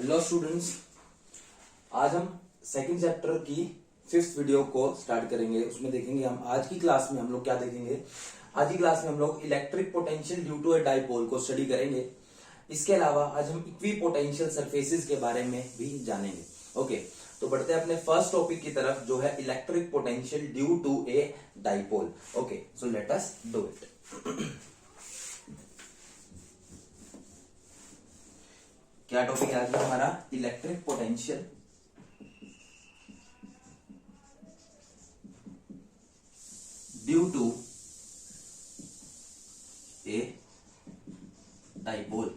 Hello students, आज हम second chapter की 5th वीडियो को स्टार्ट करेंगे। उसमें देखेंगे हम आज की क्लास में हम लोग क्या देखेंगे। आज की क्लास में हम लोग electric potential due to a dipole को स्टडी करेंगे। इसके अलावा आज हम इक्वी पोटेंशियल सरफेसेस के बारे में भी जानेंगे। ओके, तो बढ़ते हैं अपने फर्स्ट टॉपिक की तरफ, जो है electric potential due to a dipole. Okay, so let us do it. क्या टॉपिक है आज हमारा? Electric potential due to a dipole.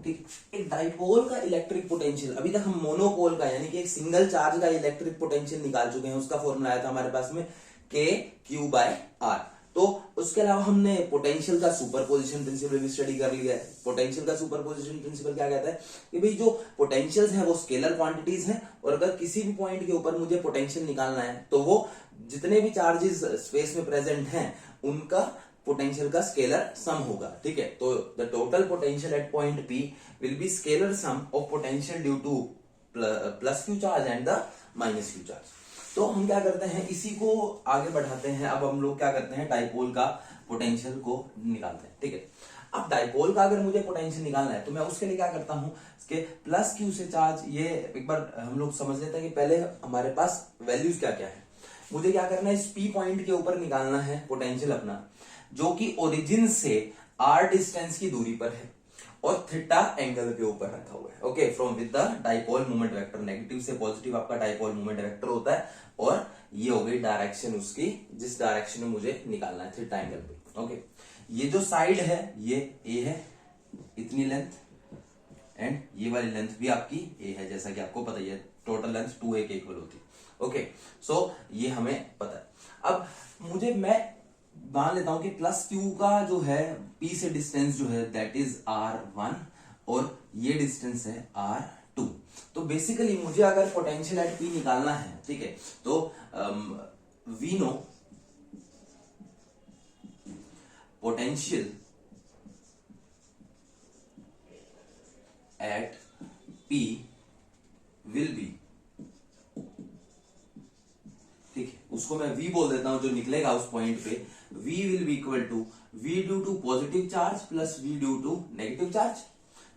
ठीक, एक डाइपोल का इलेक्ट्रिक पोटेंशियल, अभी तक हम मोनोपोल का यानी कि एक सिंगल चार्ज का इलेक्ट्रिक पोटेंशियल निकाल चुके हैं। उसका फॉर्मूला आया था हमारे पास में के क्यू बाय आर। तो उसके अलावा हमने पोटेंशियल का सुपरपोजिशन प्रिंसिपल भी स्टडी कर लिया है। पोटेंशियल का सुपरपोजिशन प्रिंसिपल क्या कहता है कि भाई जो पोटेंशियल्स हैं वो स्केलर क्वांटिटीज हैं, और अगर किसी भी पॉइंट के ऊपर मुझे पोटेंशियल निकालना है तो वो जितने भी चार्जेस स्पेस में प्रेजेंट हैं उनका पोटेंशियल का स्केलर सम होगा। ठीक है, तो the total potential at point P will be scalar sum of potential due to plus Q charge and the minus Q charge. तो हम क्या करते हैं, इसी को आगे बढ़ाते हैं। अब हम लोग क्या करते हैं, डाइपोल का पोटेंशियल को निकालते हैं। ठीक है, अब डाइपोल का अगर मुझे पोटेंशियल निकालना है तो मैं उसके लिए क्या करता हूं, इसके प्लस क्यू से चार्ज, ये एक बार हम लोग समझ लेते हैं कि पहले हमारे पास वैल्यूज क्या क्या है। मुझे क्या करना है, इस पी पॉइंट के ऊपर निकालना है पोटेंशियल अपना, जो कि ओरिजिन से आर डिस्टेंस की दूरी पर है और थीटा एंगल के ऊपर रखा हुआ है। Okay, from with the dipole moment vector, negative से पॉजिटिव आपका डाइपोल मोमेंट वेक्टर होता है, और ये हो गई डायरेक्शन उसकी, जिस डायरेक्शन में मुझे निकालना है थीटा एंगल पे। ओके, ये जो साइड है ये ए है, इतनी लेंथ, एंड ये वाली लेंथ भी आपकी ए है, जैसा कि आपको पता ही है टोटल लेंथ 2a के इक्वल होती है। ओके, सो ये हमें पता है। अब मुझे, मैं मान लेता हूं कि प्लस क्यू का जो है पी से डिस्टेंस जो है दैट इज r1, और ये डिस्टेंस है r2। तो बेसिकली मुझे अगर पोटेंशियल एट पी निकालना है, ठीक है, तो we know potential at P will be, ठीक है, उसको मैं v बोल देता हूं, जो निकलेगा उस पॉइंट पे v will be equal to v due to positive charge plus v due to negative charge,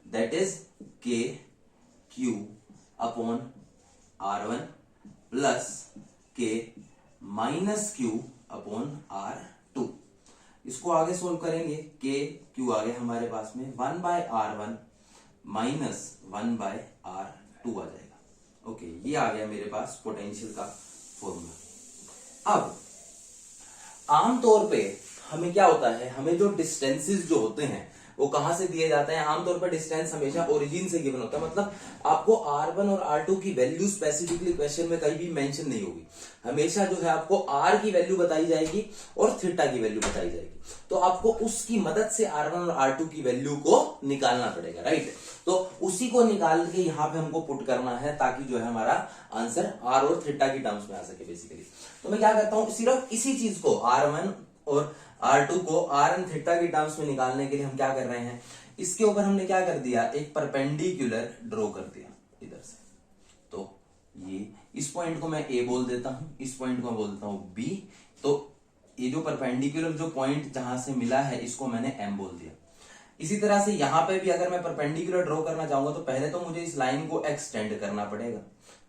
that is k q upon r1 plus k minus q upon r2। इसको आगे सोल्व करेंगे, k q आ गया हमारे पास में 1 by r1 minus 1 by r2 आ जाएगा। Okay, ये आ गया मेरे पास पोटेंशियल का फॉर्मूला। अब आमतौर पे हमें क्या होता है, हमें जो डिस्टेंसेस जो होते हैं वो कहां से दिए जाते हैं। आमतौर पर डिस्टेंस हमेशा ओरिजिन से गिवन होता है, मतलब आपको r1 और r2 की वैल्यू स्पेसिफिकली क्वेश्चन में कहीं भी मेंशन नहीं होगी। हमेशा जो है आपको r की वैल्यू बताई जाएगी और थीटा की वैल्यू बताई जाएगी, तो आपको उसकी मदद से r1 और r2 की वैल्यू को निकालना पड़ेगा, राइट। तो उसी को निकाल के यहाँ पे हमको पुट करना है, ताकि जो है हमारा आंसर r और थीटा की टर्म्स में आ सके बेसिकली। तो मैं क्या करता हूं, सिर्फ इसी चीज को r1 और r2 को r एंड थीटा की टर्म्स में निकालने के लिए हम क्या कर रहे हैं, इसके ऊपर हमने क्या कर दिया, एक परपेंडिकुलर ड्रॉ कर दिया इधर से। तो ये इस पॉइंट को मैं a बोल देता हूं, इस पॉइंट को मैं बोल देता हूं b। तो ये जो परपेंडिकुलर जो पॉइंट जहां से मिला है इसको मैंने m बोल दिया। इसी तरह से यहां पे भी अगर मैं परपेंडिकुलर ड्रॉ करना चाहूंगा तो पहले तो मुझे इस लाइन को एक्सटेंड करना पड़ेगा,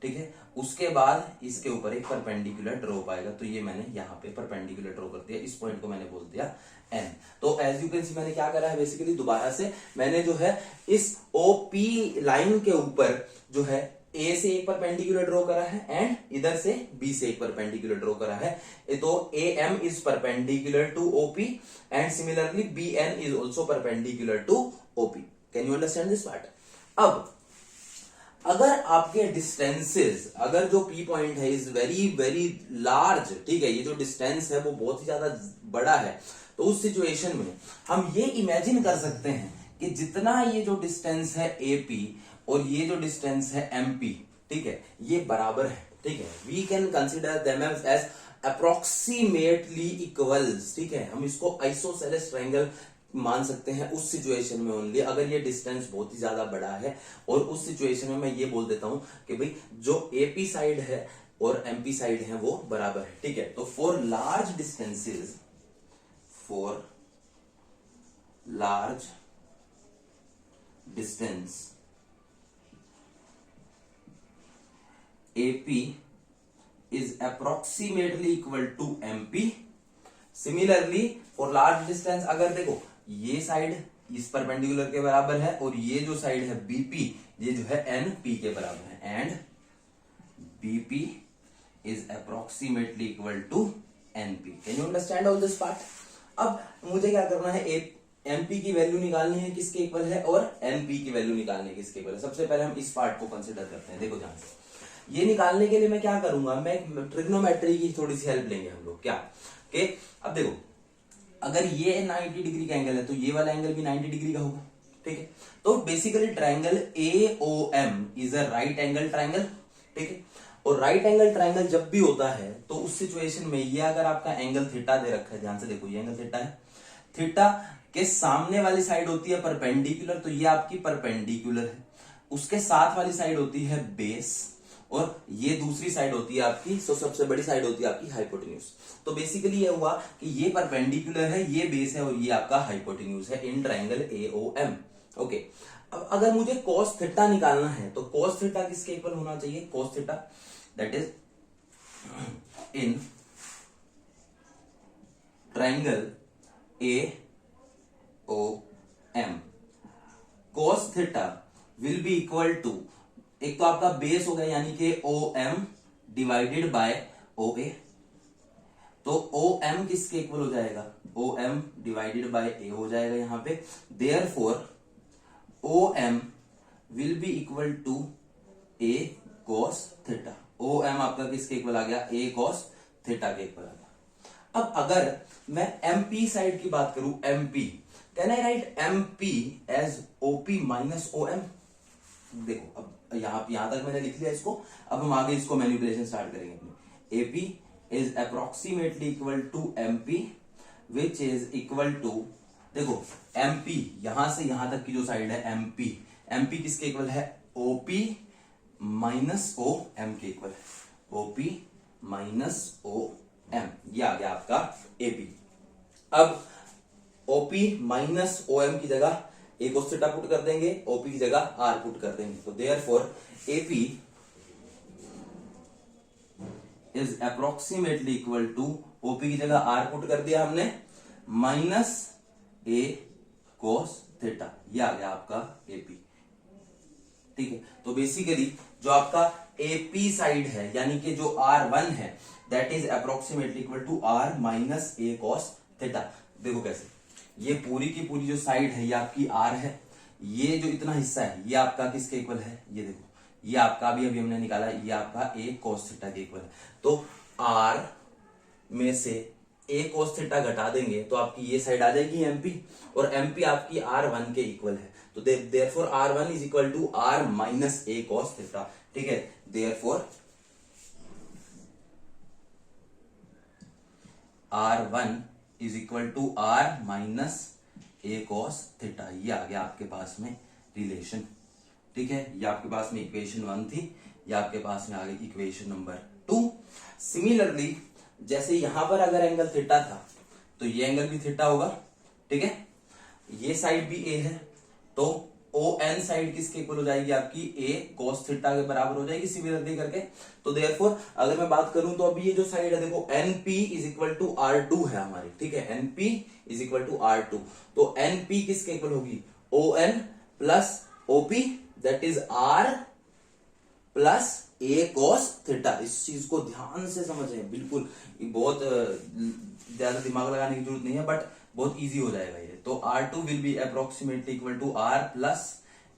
ठीक है, उसके बाद इसके ऊपर एक परपेंडिकुलर ड्रॉ पाएगा। तो ये मैंने यहाँ पे परपेंडिकुलर ड्रॉ कर दिया, इस पॉइंट को मैंने बोल दिया n। तो एज यू कैन सी मैंने क्या करा है, बेसिकली दोबारा से मैंने जो है इस OP लाइन के ऊपर जो है A से एक परपेंडिकुलर ड्रॉ करा है एंड इधर से B से एक परपेंडिकुलर ड्रॉ करा है। तो AM is perpendicular to OP and similarly BN is also perpendicular to OP। Can you understand this part? अब अगर आपके डिस्टेंसेस, अगर जो पी पॉइंट है इज वेरी वेरी लार्ज, ठीक है, ये जो डिस्टेंस है वो बहुत ही ज्यादा बड़ा है, तो उस सिचुएशन में हम ये इमेजिन कर सकते हैं कि जितना ये जो डिस्टेंस है AP और ये जो डिस्टेंस है MP, ठीक है, ये बराबर है, ठीक है, we can consider them as approximately equals. ठीक है, हम इसको आइसोसेलेस ट्रायंगल मान सकते हैं उस सिचुएशन में ओनली, अगर ये डिस्टेंस बहुत ही ज्यादा बड़ा है, और उस सिचुएशन में मैं ये बोल देता हूं कि भाई जो एपी साइड है और एमपी साइड है वो बराबर है, ठीक है। तो for large distances, for large distance AP is approximately equal to MP. Similarly for large distance, अगर देखो ये साइड इस परपेंडिकुलर के बराबर है और ये जो साइड है BP ये जो है NP के बराबर है, and BP is approximately equal to NP. Can you understand all this part? अब मुझे क्या करना है, MP की वैल्यू निकालनी है किसके इक्वल है और NP की वैल्यू निकालनी है किसके इक्वल है। सबसे पहले हम इस पार्ट को कंसिडर करते हैं। देखो ध्यान से, ये निकालने के लिए मैं क्या करूंगा, मैं ट्रिग्नोमेट्री की थोड़ी सी हेल्प लेंगे हम लोग। क्या कि अब देखो अगर ये 90 डिग्री का एंगल है तो ये वाला एंगल भी 90 डिग्री का होगा, ठीक है। तो basically triangle AOM is a right angle triangle, ठीक है। और राइट एंगल ट्राइंगल जब भी होता है तो उस सिचुएशन में ये अगर आपका एंगल थीटा दे रखा है, ध्यान से देखो ये एंगल थीटा है, थीटा के सामने वाली साइड होती है परपेंडिकुलर, तो ये आपकी परपेंडिकुलर है, उसके साथ वाली साइड होती है बेस, और ये दूसरी साइड होती है आपकी, सबसे बड़ी साइड होती है आपकी हाइपोटेन्यूज। तो बेसिकली ये हुआ कि ये परपेंडिकुलर है, ये बेस है और ये आपका हाइपोटेन्यूज है इन ट्राइंगल AOM। ओके, अब अगर मुझे cos थीटा निकालना है तो cos थीटा किसके इक्वल होना चाहिए, cos theta that is in triangle AOM, cos theta will be equal to, एक तो आपका बेस हो गया यानी कि OM डिवाइडेड बाय OA, तो OM किसके इक्वल हो जाएगा, OM डिवाइडेड बाय A हो जाएगा यहां पे। Therefore OM will be equal to A cos theta. OM आपका किसके इक्वल आ गया, A cos थीटा के इक्वल आ गया। अब अगर मैं MP साइड की बात करूं, MP, can I write MP as OP minus OM। देखो अब यहां तक मैंने लिख लिया इसको, अब हम आगे इसको मैनिपुलेशन स्टार्ट करेंगे अपनी। AP is approximately equal to MP which is equal to, देखो MP यहां से यहां तक की जो साइड है MP किसके इक्वल है, OP माइनस OM के इक्वल है, OP माइनस OM, ये आ गया आपका AP। अब OP माइनस OM की जगह A cos थीटा पुट कर देंगे, OP की जगह R पुट कर देंगे, तो therefore AP is approximately equal to, OP की जगह R पुट कर दिया हमने, माइनस A cos थीटा, ये आ गया आपका AP, ठीक है। तो बेसिकली जो आपका AP साइड है यानी कि जो R1 है that is approximately equal to R minus A cos theta. देखो कैसे, ये पूरी की पूरी जो साइड है ये आपकी R है, ये जो इतना हिस्सा है ये आपका किसके इक्वल है, ये देखो ये आपका अभी हमने निकाला, ये आपका A cos थीटा के इक्वल है। तो R में से A cos थीटा घटा देंगे तो आपकी ये साइड आ जाएगी MP, और MP आपकी R1 के इक्वल है, तो therefore R1 is equal to R minus A cos theta, ठीक है। Therefore R1 is equal to R minus A cos theta, ये आ गया आपके पास में रिलेशन, ठीक है। ये आपके पास में इक्वेशन 1 थी, ये आपके पास में आ गई इक्वेशन नंबर 2। सिमिलरली जैसे यहां पर अगर एंगल थीटा था तो ये एंगल भी थीटा होगा, ठीक है। ये साइड भी A है तो ON साइड किसके इक्वल हो जाएगी आपकी, A cos थीटा के बराबर हो जाएगी सिमिलरली करके। तो देयरफॉर अगर मैं बात करूं तो अभी ये जो साइड है देखो NP is equal to R2 है हमारी, ठीक है। NP is equal to R2, तो NP किसके इक्वल होगी, ON plus OP that is R plus A cos theta. इस चीज को ध्यान से समझें, बिल्कुल बहुत ज्यादा दिमाग लगाने की जरूरत नहीं है, बट बहुत इजी हो जाएगा ये। तो R2 will be approximately equal to R plus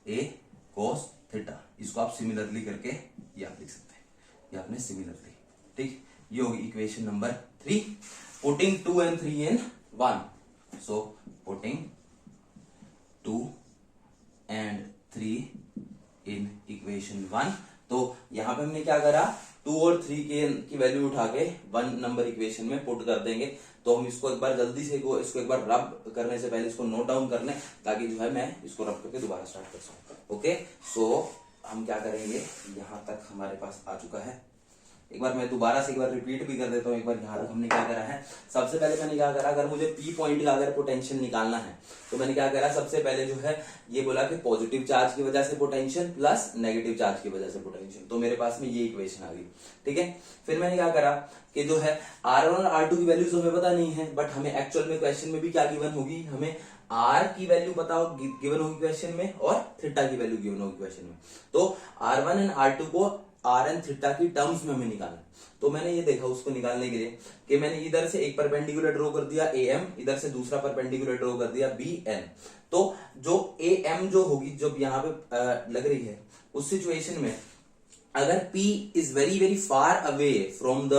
A cos theta. इसको आप सिमिलरली करके ये आप लिख सकते हैं, ये आपने सिमिलरली, ठीक। ये होगी equation number 3, putting 2 and 3 in 1। So putting 2 and 3 in equation 1। तो यहां पे हमने क्या करा, 2 और 3 की वैल्यू उठा के 1 नंबर इक्वेशन में पुट कर देंगे। तो हम इसको एक बार जल्दी से इसको एक बार रब करने से पहले इसको नोट डाउन कर लें, ताकि जो है मैं इसको रब करके दोबारा स्टार्ट कर सकूं। ओके, सो हम क्या करेंगे, यहां तक हमारे पास आ चुका है। एक बार मैं दोबारा से एक बार रिपीट भी कर देता हूँ। एक बार यहाँ तक हमने क्या करा है, सबसे पहले मैंने क्या करा, अगर मुझे पी पॉइंट का अगर पोटेंशियल निकालना है तो मैंने क्या करा, सबसे पहले जो है ये बोला कि पॉजिटिव चार्ज की वजह से पोटेंशियल प्लस नेगेटिव चार्ज की वजह से पोटेंशियल। तो मेरे पास में ये इक्वेशन आ गई, ठीक है। फिर मैंने क्या करा कि जो है R1 और R2 की वैल्यूज हमें पता नहीं है, बट हमें एक्चुअल में क्वेश्चन में भी क्या गिवन होगी, हमें R की वैल्यू पता होगी, गिवन होगी क्वेश्चन में, और थीटा की वैल्यू गिवन होगी क्वेश्चन में। तो R1 एंड R2 को आर एन थीटा की टर्म्स में हमें निकालना। तो मैंने ये देखा उसको निकालने के लिए कि मैंने इधर से एक परपेंडिकुलर ड्रॉ कर दिया ए एम, इधर से दूसरा परपेंडिकुलर ड्रॉ कर दिया बी एन। तो जो ए एम जो होगी, जब यहाँ पे लग रही है, उस सिचुएशन में अगर P is very very far away from the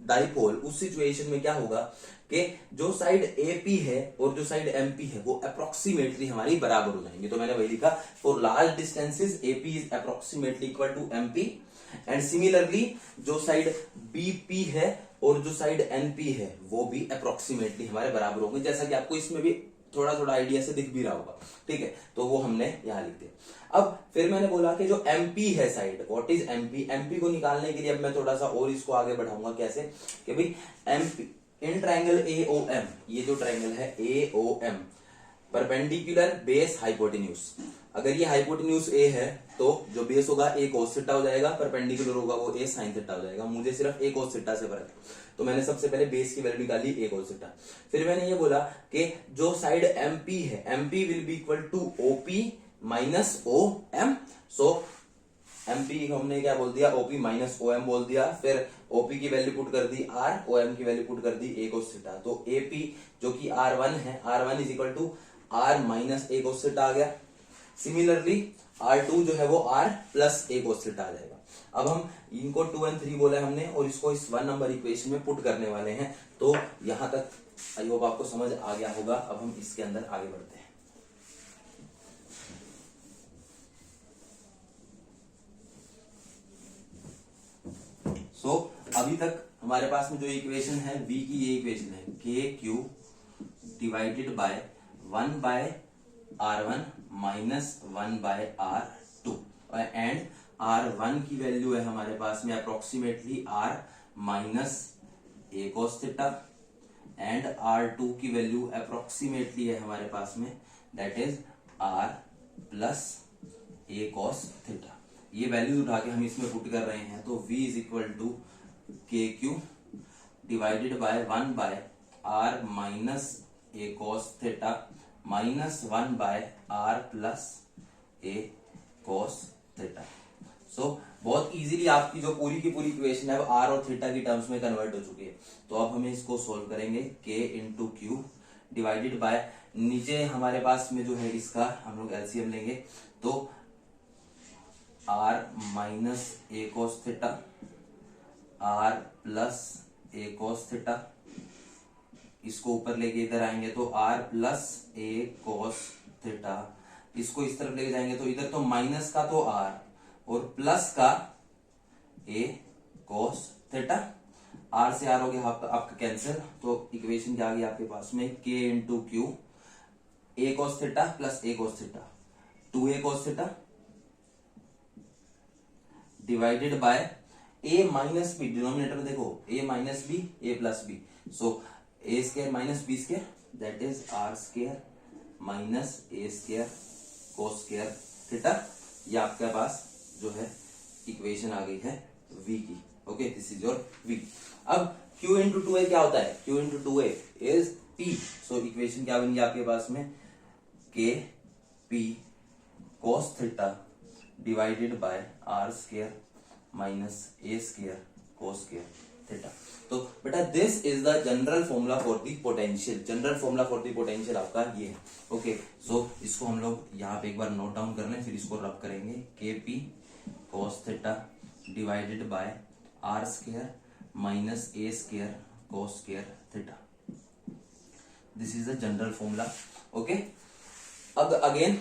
dipole, उस सिचुएशन में क्या होगा कि जो साइड AP है और जो साइड MP है वो अप्रोक्सीमेटली हमारी बराबर हो जाएंगे। तो मैंने वही लिखा, for large distances AP is approximately equal to MP, and similarly जो साइड BP है और जो साइड NP है वो भी अप्रोक्सीमेटली हमारे बराबर होंगे, जैसा कि आपको इसमें भी थोड़ा थोड़ा आइडिया से दिख भी रहा होगा, ठीक है। तो वो हमने यहां लिख दिया। अब फिर मैंने बोला कि जो MP है साइड, व्हाट इज MP को निकालने के लिए अब मैं थोड़ा सा और इसको आगे बढ़ाऊंगा। कैसे कि भाई MP इन ट्राइंगल AOM, ये जो ट्राइंगल है AOM, परपेंडिकुलर बेस हाइपोटेन्यूज, अगर ये हाइपोटेन्यूज A है तो जो बेस होगा A cos थीटा हो जाएगा, परपेंडिकुलर होगा वो A sin थीटा हो जाएगा। मुझे सिर्फ A cos थीटा से फर्क है, तो मैंने सबसे पहले बेस की वैल्यू निकाली A cos थीटा। फिर मैंने ये बोला कि जो साइड MP है, MP will be equal to OP minus OM। So MP को हमने क्या बोल दिया, OP माइनस OM बोल दिया। फिर OP की वैल्यू पुट कर दी R, OM की वैल्यू पुट कर दी A cos थीटा। तो AP जो कि R1 है, R1 is equal to R minus A cos theta आ गया। सिमिलरली R2 जो है वो R plus A cos theta आ जाएगा। अब हम इनको 2 और 3 बोला हमने, और इसको इस 1 नंबर इक्वेशन में पुट करने वाले हैं। तो यहां तक आई होप आपको समझ आ गया होगा। अब हम इसके अंदर आगे बढ़ते हैं। अभी तक हमारे पास में जो इक्वेशन है V की, ये इक्वेशन है KQ divided by 1 by R1 minus 1 by R2, and R1 की वैल्यू है हमारे पास में approximately R minus A cos theta, and R2 की वैल्यू अप्रोक्सीमेटली है हमारे पास में, that is R plus A cos theta. ये वैल्यू उठा के हम इसमें पुट कर रहे हैं। तो V is equal to KQ divided by 1 by R minus A cos theta minus 1 by R plus A cos theta. So बहुत इजीली आपकी जो पूरी की पूरी इक्वेशन है वो R और थीटा की टर्म्स में कन्वर्ट हो चुकी है। तो अब हमें इसको सोल्व करेंगे, K into Q divided by, नीचे हमारे पास में जो है इसका हम लोग एलसीएम लेंगे, तो R minus A cos theta R plus A cos theta, इसको ऊपर लेके इधर आएंगे तो R plus A cos theta, इसको इस तरफ लेके जाएंगे तो इधर तो माइनस का तो R और प्लस का A cos थीटा। R से R हो गया आपका कैंसिल, तो इक्वेशन क्या आ गई आपके पास में, K into Q A cos थीटा plus A cos theta 2A cos theta divided by A minus B, denominator में देखो A minus B A plus B, so A square minus B square that is R square minus A square cos square theta. ये आपके पास जो है equation आ गई है V की। Okay, this is your V। अब Q इंटू 2A क्या होता है, Q into 2A is P। So equation क्या बन गया आपके पास में, K P cos theta divided bye R square minus A square cos square theta. तो बेटा this is the general formula for the potential, general formula for the potential आपका ये है। ओके, सो इसको हम लोग यहाँ पे एक बार नोट डाउन कर लें, फिर इसको रब करेंगे, KP cos theta divided bye R square minus A square cos square theta. This is the general formula. Okay, अब अगेन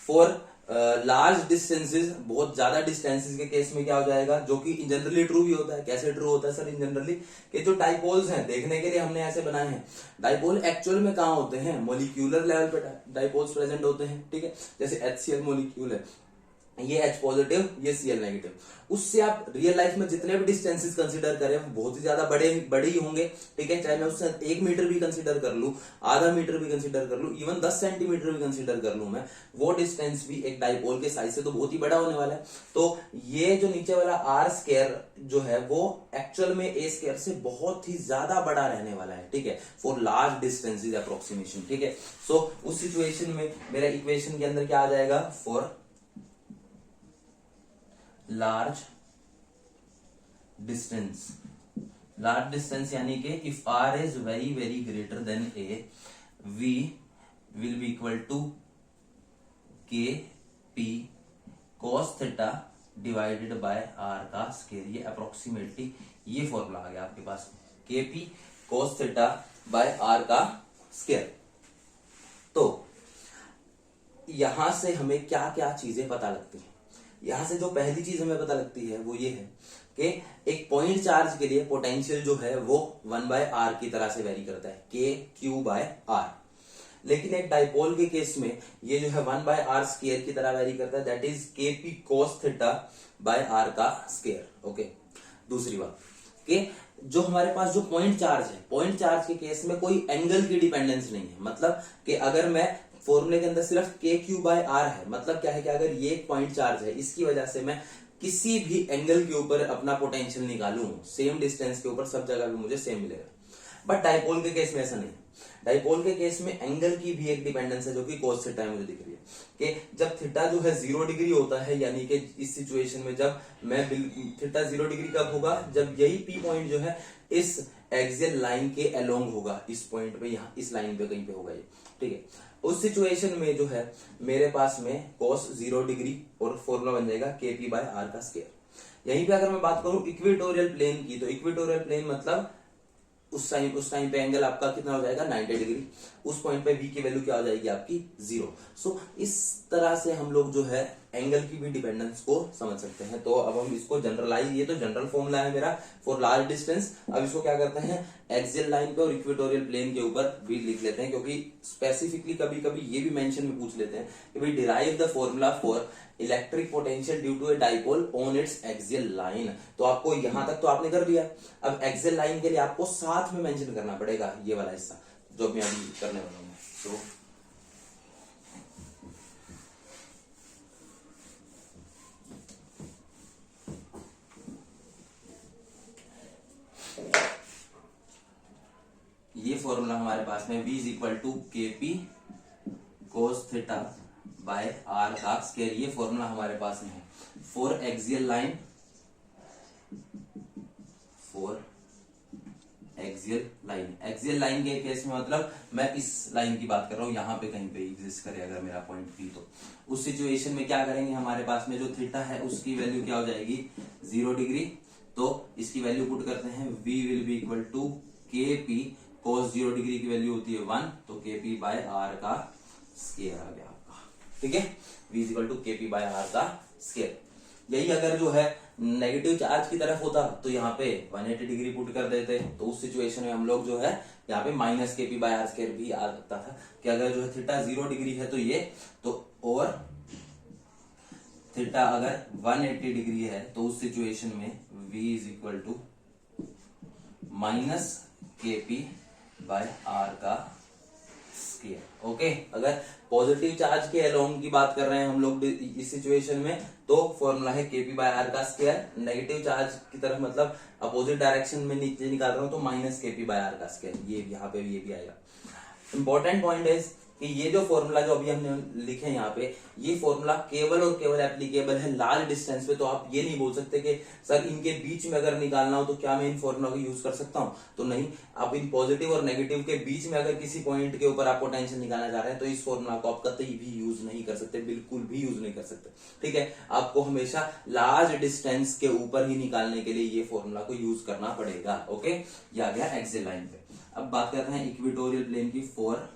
फॉर लार्ज डिस्टेंसेस, बहुत ज्यादा डिस्टेंसेस के केस में क्या हो जाएगा, जो कि इन जनरली ट्रू भी होता है। कैसे ट्रू होता है सर इन जनरली, कि जो डाइपोल्स हैं, देखने के लिए हमने ऐसे बनाए हैं, डाइपोल एक्चुअल में कहाँ होते हैं, मॉलिक्यूलर लेवल पे डाइपोल्स प्रेजेंट होते हैं, ठीक है। जैसे HCl मॉलिक्यूल है, ये H पॉजिटिव, ये Cl नेगेटिव। उससे आप रियल लाइफ में जितने भी डिस्टेंसेस कंसीडर करें वो बहुत ही ज्यादा बड़े ही होंगे, ठीक है। चाहे मैं उससे 1 मीटर भी कंसीडर कर लूं, आधा मीटर भी कंसीडर कर लूं, इवन 10 सेंटीमीटर भी कंसीडर कर लूं मैं, वो डिस्टेंस भी एक डाइपोल के साइज से तो बहुत ही बड़ा होने वाला है। तो ये जो नीचे वाला आर स्क्वायर जो है वो एक्चुअल में ए स्क्वायर से बहुत ही ज्यादा बड़ा रहने वाला है, ठीक है, फॉर लार्ज डिस्टेंसेज अप्रोक्सीमेशन, ठीक है। सो उस सिचुएशन में मेरा इक्वेशन के अंदर क्या आ जाएगा, फॉर large distance, यानी कि if r is very very greater than a, v will be equal to k p cos theta divided by r का स्क्वायर। ये अप्रोक्सीमेटली ये फॉर्मूला आ गया आपके पास, k p cos theta by r का square. तो यहां से हमें क्या क्या चीजें पता लगती हैं, यहां से जो पहली चीज हमें पता लगती है वो ये है कि एक पॉइंट चार्ज के लिए पोटेंशियल जो है वो 1/r की तरह से वेरी करता है, kq/r। लेकिन एक डाइपोल के केस में ये जो है 1/r स्क्वायर की तरह वेरी करता है, that is kp cos theta by r का स्क्वायर, ओके। दूसरी बात कि जो हमारे पास जो पॉइंट चार्ज है, पॉइंट चार्ज के केस में कोई एंगल की डिपेंडेंस नहीं है। मतलब कि अगर मैं फॉर्मूले के अंदर सिर्फ kq/r है, मतलब क्या है कि अगर ये एक पॉइंट चार्ज है, इसकी वजह से मैं किसी भी एंगल के ऊपर अपना पोटेंशियल निकालूं, सेम डिस्टेंस के ऊपर सब जगह भी मुझे सेम मिलेगा। बट डाइपोल के केस में ऐसा नहीं है। डाइपोल के केस में एंगल की भी एक डिपेंडेंस है जो कि cos थीटा मुझे दिख रही है, कि जब थीटा जो है 0 डिग्री होता है, यानी कि इस सिचुएशन में जब मैं थीटा 0 डिग्री कब होगा, जब यही पी पॉइंट जो है इस एक्सियल लाइन के अलोंग होगा, इस पॉइंट पे, यहाँ इस लाइन पे कहीं पे होगा ये, ठीक है। उस सिचुएशन में जो है मेरे पास में cos 0 डिग्री और फॉर्मूला बन जाएगा kp/r का स्क्वायर। यहीं पे अगर मैं बात करूं इक्वेटोरियल प्लेन की, तो इक्वेटोरियल प्लेन मतलब उस टाइम पे एंगल आपका कितना हो जाएगा, 90 डिग्री। उस पॉइंट पे v की वैल्यू क्या हो जाएगी आपकी, 0। सो इस तरह से हम लोग जो है एंगल की भी डिपेंडेंस को समझ सकते हैं। तो अब हम इसको जनरलाइज, ये तो जनरल फॉर्मूला है मेरा फॉर लार्ज डिस्टेंस। अब इसको क्या करते हैं, एक्सियल लाइन पे और इक्वेटोरियल प्लेन के ऊपर भी लिख लेते हैं, क्योंकि स्पेसिफिकली कभी कभी ये भी मेंशन में पूछ लेते हैं कि भाई derive the formula for electric potential due to a dipole on its axial line. तो आपको यहां तक तो आपने कर लिया, अब एक्सियल लाइन के लिए आपको साथ में मेंशन करना पड़ेगा ये वाला हिस्सा जो मैं अभी करने वाला हूं। तो ये फॉर्मूला हमारे पास में v is equal to kp cos theta by r का स्क्वायर, ये फॉर्मूला हमारे पास में है for axial line, axial line के केस में मतलब मैं इस लाइन की बात कर रहा हूं, यहां पे कहीं पे एग्जिस्ट करे अगर मेरा पॉइंट P, तो उस सिचुएशन में क्या करेंगे, हमारे पास में जो थीटा है उसकी वैल्यू क्या हो जाएगी, 0 डिग्री। तो इसकी वैल्यू पुट करते हैं, v will be equal to kp cos 0 degree की वैल्यू होती है 1, तो kp/r का स्क्वायर आ गया आपका, ठीक है। v is equal to kp/r का स्क्वायर। यही अगर जो है नेगेटिव चार्ज की तरफ होता तो यहाँ पे 180 डिग्री पुट कर देते, तो उस सिचुएशन में हम लोग जो है यहाँ पे माइनस kp/r स्क्वायर भी आ सकता था, कि अगर जो है थीटा 0 डिग्री है तो ये, तो और थीटा अगर 180 डिग्री है तो उस सिचुएशन में v is equal to minus kp/r का स्क्वायर, ओके। अगर पॉजिटिव चार्ज के अलोंग की बात कर रहे हैं हम लोग इस सिचुएशन में, तो फॉर्मूला है kp/r का स्क्वायर। नेगेटिव चार्ज की तरफ मतलब अपोजिट डायरेक्शन में नीचे निकाल रहा हूं तो माइनस kp/r का स्क्वायर, ये यहाँ पे ये भी आएगा। इंपॉर्टेंट पॉइंट है कि ये जो फॉर्मूला जो अभी हमने लिखे हैं यहाँ पे, ये फॉर्मूला केवल और केवल एप्लीकेबल है लार्ज डिस्टेंस पे। तो आप ये नहीं बोल सकते कि सर इनके बीच में अगर निकालना हो तो क्या मैं इन फॉर्मूला को यूज कर सकता हूं, तो नहीं। आप इन पॉजिटिव और नेगेटिव के बीच में अगर किसी पॉइंट के ऊपर आप पोटेंशियल निकालना चाह रहे हैं तो इस फॉर्मूला को आप कतई भी यूज नहीं कर सकते, बिल्कुल भी यूज नहीं कर सकते, ठीक है। आपको हमेशा लार्ज डिस्टेंस के ऊपर ही निकालने के लिए ये फॉर्मूला को यूज करना पड़ेगा, ओके। ये आ गया एक्सियल लाइन पे। अब बात करते हैं इक्वेटोरियल प्लेन की। For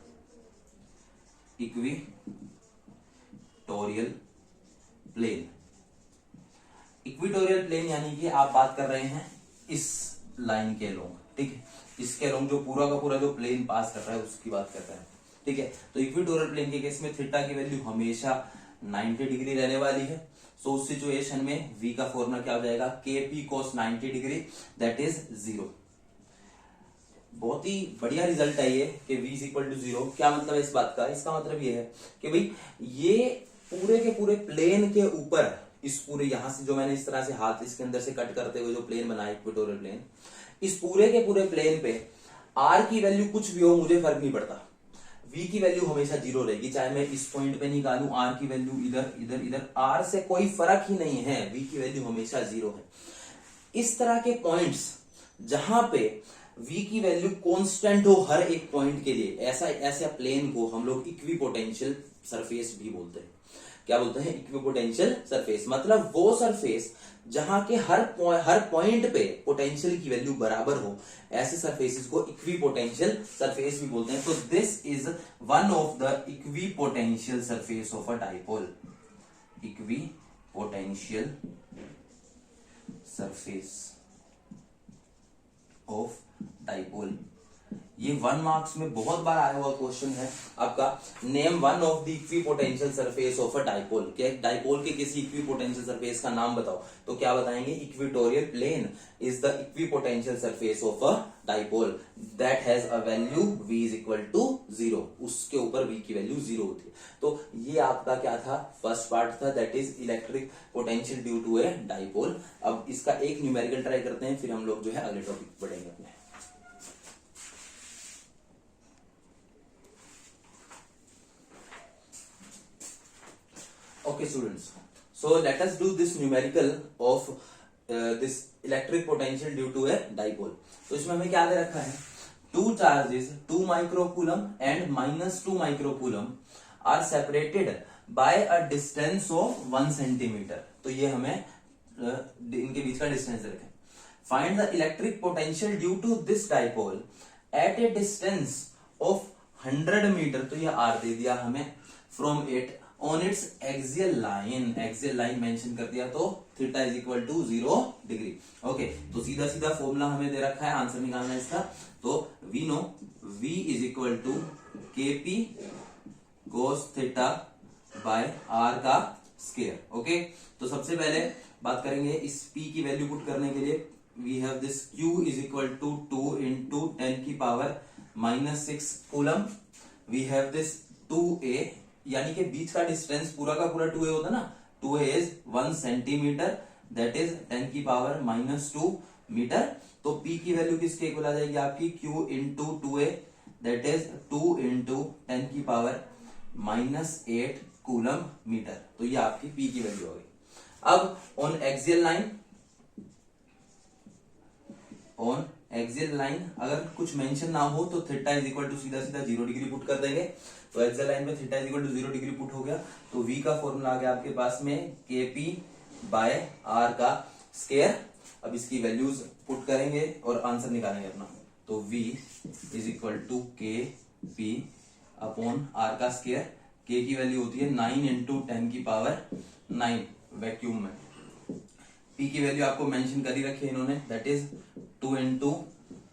equatorial plane, equatorial plane यानी कि आप बात कर रहे हैं इस लाइन के लोग, ठीक है, इसके लोग जो पूरा का पूरा जो प्लेन पास कर रहा है उसकी बात कर रहे हैं, ठीक है। तो इक्वेटोरियल प्लेन के केस में थीटा की वैल्यू हमेशा 90 डिग्री रहने वाली है। सो उस सिचुएशन में v का फॉर्मूला क्या हो जाएगा, kp cos 90 degree that is 0। बहुत ही बढ़िया रिजल्ट है ये कि v इज इक्वल टू 0। क्या मतलब है इस बात का, इसका मतलब ये है कि भाई ये पूरे के पूरे प्लेन के ऊपर, इस पूरे यहां से जो मैंने इस तरह से हाथ इसके अंदर से कट करते हुए जो प्लेन बनाया इक्वेटोरियल प्लेन, इस पूरे के पूरे प्लेन पे r की वैल्यू कुछ भी हो मुझे फर्क नहीं पड़ता, v की वैल्यू हमेशा 0 रहेगी। चाहे मैं इस पॉइंट पे निकालूं r की वैल्यू इधर इधर इधर, r से कोई फर्क ही नहीं है, v की वैल्यू हमेशा 0 है। इस तरह के पॉइंट्स जहां पे v की वैल्यू कांस्टेंट हो हर एक पॉइंट के लिए, ऐसा प्लेन को हम लोग इक्विपोटेंशियल सरफेस भी बोलते हैं। क्या बोलते हैं, इक्विपोटेंशियल सरफेस। मतलब वो सरफेस जहां के हर पॉइंट पे पोटेंशियल की वैल्यू बराबर हो, ऐसे सरफेसेस को इक्विपोटेंशियल सरफेस भी बोलते हैं। तो this is one of the equipotential surface of a dipole, equipotential surface of dipole. ये 1 मार्क्स में बहुत बार आया हुआ क्वेश्चन है आपका, name one of the equipotential surface of a dipole. क्या डाइपोल के किसी इक्विपोटेंशियल सरफेस का नाम बताओ, तो क्या बताएंगे, equatorial plane is the equipotential surface of a dipole that has a value v is equal to 0। उसके ऊपर v की वैल्यू 0 होती है। तो ये आपका क्या था, फर्स्ट पार्ट था, that is electric potential due to a dipole. अब इसका एक न्यूमेरिकल ट्राई करते हैं, फिर हम लोग जो है अगले टॉपिक पढ़ेंगे अपने। Okay students, so let us do this numerical of this electric potential due to a dipole। तो इसमें हमें क्या दे रखा है, two charges 2 microcoulomb and -2 microcoulomb are separated by a distance of 1 centimeter। तो ये हमें इनके बीच का डिस्टेंस रखें। Find the electric potential due to this dipole at a distance of 100 metre. तो ये r दे दिया हमें, from it on its axial line mention कर दिया, तो theta is equal to 0 degree. Okay, तो सीधा सीधा फॉर्मूला हमें दे रखा है, आंसर निकालना है इसका। तो we know v is equal to kp cos theta by r का स्क्वायर। ओके, तो सबसे पहले बात करेंगे इस p की वैल्यू पुट करने के लिए। We have this q is equal to 2 into 10 की power -6 coulomb. We have this 2a, यानी कि बीच का डिस्टेंस पूरा का पूरा 2a होता ना, 2a is 1 centimetre that is 10 की पावर -2 मीटर। तो p की वैल्यू किसके इक्वल आ जाएगी आपकी, q into 2a that is 2 into 10 की पावर -8 कूलम मीटर। तो ये आपकी p की वैल्यू हो गई। अब ऑन एक्सियल लाइन अगर कुछ मेंशन ना हो तो थीटा इज इक्वल टू सीधा सीधा 0 डिग्री पुट कर देंगे। तो एक्सियल लाइन पे theta is equal to 0 degree put हो गया, तो v का फॉर्मूला आ गया आपके पास में kp बाय r का स्क्वायर। अब इसकी वैल्यूज पुट करेंगे और आंसर निकालेंगे अपना। तो v is equal to kp upon r का स्क्वायर। k की वैल्यू होती है 9 इंटू 10 की पावर 9 वैक्यूम में। p की वैल्यू आपको मेंशन कर ही रखी है इन्होंने, दैट इज 2 इंटू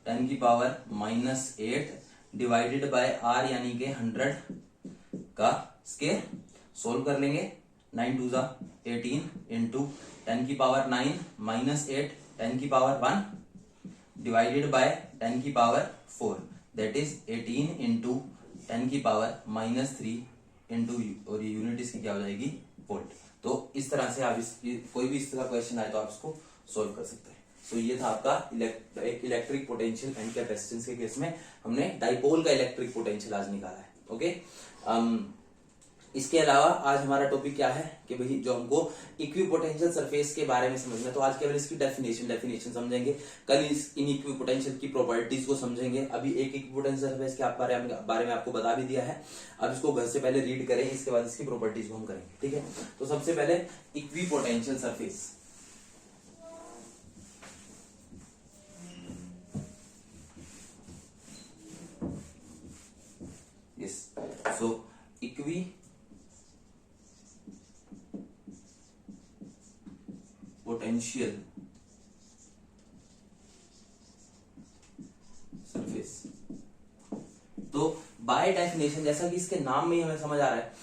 10 की पावर -8 डिवाइडेड बाय r यानी के 100 का स्क्वायर। सोल्व कर लेंगे, 9 2 जा 18 इंटू 10 की पावर 9 -8 10 की पावर 1 डिवाइडेड बाय 10 की पावर 4 दैट इज 18 इंटू 10 की पावर -3 इंटू, और ये यूनिट इसकी क्या हो जाएगी, वोल्ट। तो इस तरह से आप कोई भी इस तरह क्वेश्चन आए तो आप इसको सोल्व कर सकते हैं। तो ये था आपका इलेक्ट्रिक पोटेंशियल एंड कैपेसिटेंस के केस में हमने डाइपोल का इलेक्ट्रिक पोटेंशियल आज निकाला है। ओके, इसके अलावा आज हमारा टॉपिक क्या है कि भाई जो हमको इक्विपोटेंशियल सरफेस के बारे में समझना, तो आज केवल इसकी डेफिनेशन समझेंगे, कल इन इक्विपोटेंशियल की प्रॉपर्टीज को समझेंगे। अभी एक इक्विपोटेंशियल सरफेस के बारे में आपको बता भी दिया है, अब इसको घर से पहले रीड करें, इसके बाद इसकी प्रॉपर्टीज को हम करेंगे। ठीक है, तो सबसे पहले equipotential surface. Yes, so potential surface. तो बाय डेफिनेशन, जैसा कि इसके नाम में ही हमें समझ आ रहा है,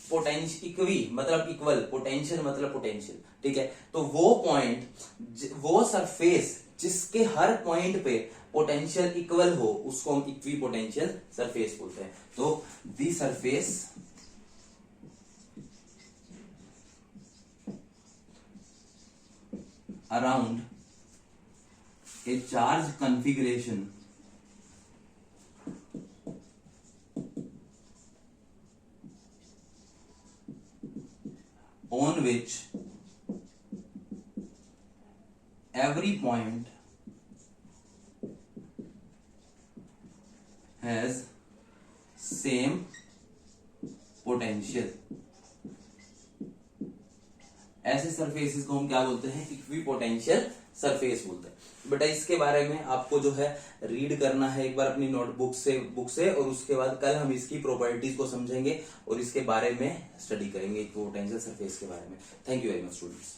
पोटेंशियल इक्वी मतलब इक्वल, पोटेंशियल मतलब पोटेंशियल, ठीक है। तो वो पॉइंट, वो सरफेस जिसके हर पॉइंट पे पोटेंशियल इक्वल हो, उसको हम इक्वी पोटेंशियल सरफेस बोलते हैं। तो the surface around a charge configuration on which every point has same potential, ऐसे सरफेसेस को हम क्या बोलते हैं? इक्वी पोटेंशियल सरफेस बोलते हैं। बेटा इसके बारे में आपको जो है रीड करना है एक बार अपनी नोटबुक से, बुक से, और उसके बाद कल हम इसकी प्रॉपर्टीज को समझेंगे और इसके बारे में स्टडी करेंगे, इक्वी पोटेंशियल सरफेस के बारे में। Thank you very much students.